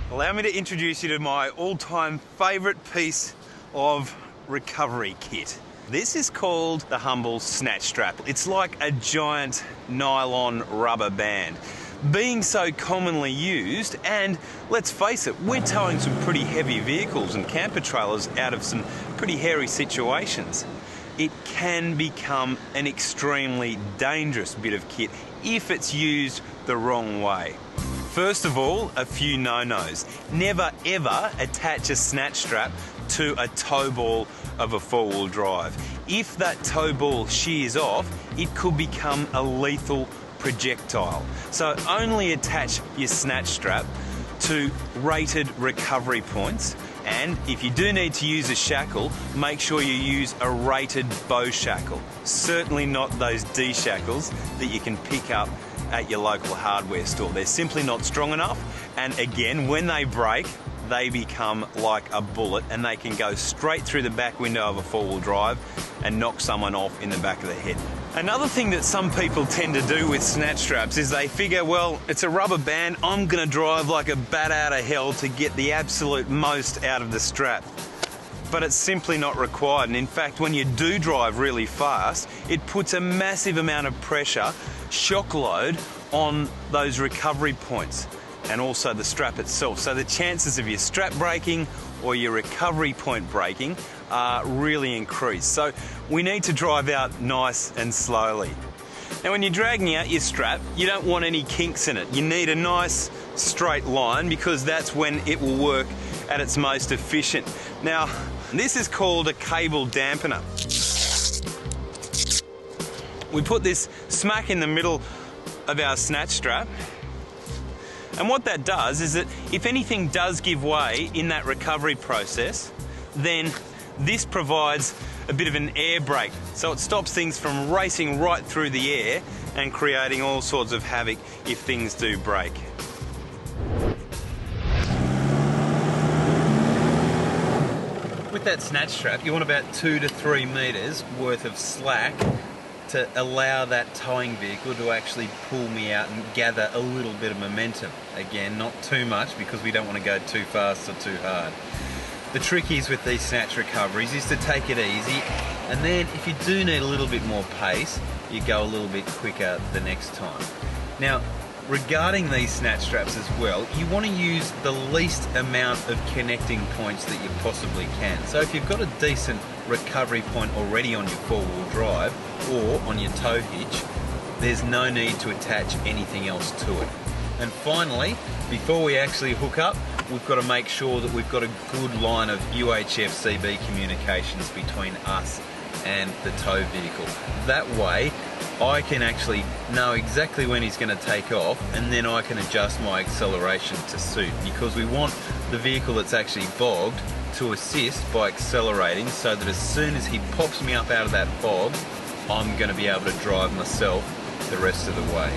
Allow me to introduce you to my all-time favourite piece of recovery kit. This is called the Humble Snatch Strap. It's like a giant nylon rubber band. Being so commonly used, and let's face it, we're towing some pretty heavy vehicles and camper trailers out of some pretty hairy situations. It can become an extremely dangerous bit of kit if it's used the wrong way. First of all, a few no-nos. Never ever attach a snatch strap to a tow ball of a four-wheel drive. If that tow ball shears off, it could become a lethal projectile. So only attach your snatch strap to rated recovery points, and if you do need to use a shackle, make sure you use a rated bow shackle. Certainly not those D shackles that you can pick up at your local hardware store. They're simply not strong enough, and again, when they break, they become like a bullet and they can go straight through the back window of a four-wheel drive and knock someone off in the back of the head. Another thing that some people tend to do with snatch straps is they figure, well, it's a rubber band, I'm gonna drive like a bat out of hell to get the absolute most out of the strap. But it's simply not required, and in fact, when you do drive really fast, it puts a massive amount of pressure, shock load, on those recovery points and also the strap itself. So the chances of your strap breaking or your recovery point breaking are really increased. So we need to drive out nice and slowly. Now when you're dragging out your strap, you don't want any kinks in it. You need a nice straight line because that's when it will work at its most efficient. Now, this is called a cable dampener. We put this smack in the middle of our snatch strap, and what that does is that if anything does give way in that recovery process, then this provides a bit of an air brake. So it stops things from racing right through the air and creating all sorts of havoc if things do break. With that snatch strap, you want about 2 to 3 meters worth of slack to allow that towing vehicle to actually pull me out and gather a little bit of momentum. Again, not too much because we don't want to go too fast or too hard. The trick is with these snatch recoveries is to take it easy, and then if you do need a little bit more pace, you go a little bit quicker the next time. Now, regarding these snatch straps as well, you want to use the least amount of connecting points that you possibly can. So if you've got a decent recovery point already on your four-wheel drive or on your tow hitch, there's no need to attach anything else to it. And finally, before we actually hook up, we've got to make sure that we've got a good line of Uhf Cb Communications between us and the tow vehicle. That way, I can actually know exactly when he's going to take off, and then I can adjust my acceleration to suit, because we want the vehicle that's actually bogged to assist by accelerating so that as soon as he pops me up out of that bog, I'm going to be able to drive myself the rest of the way.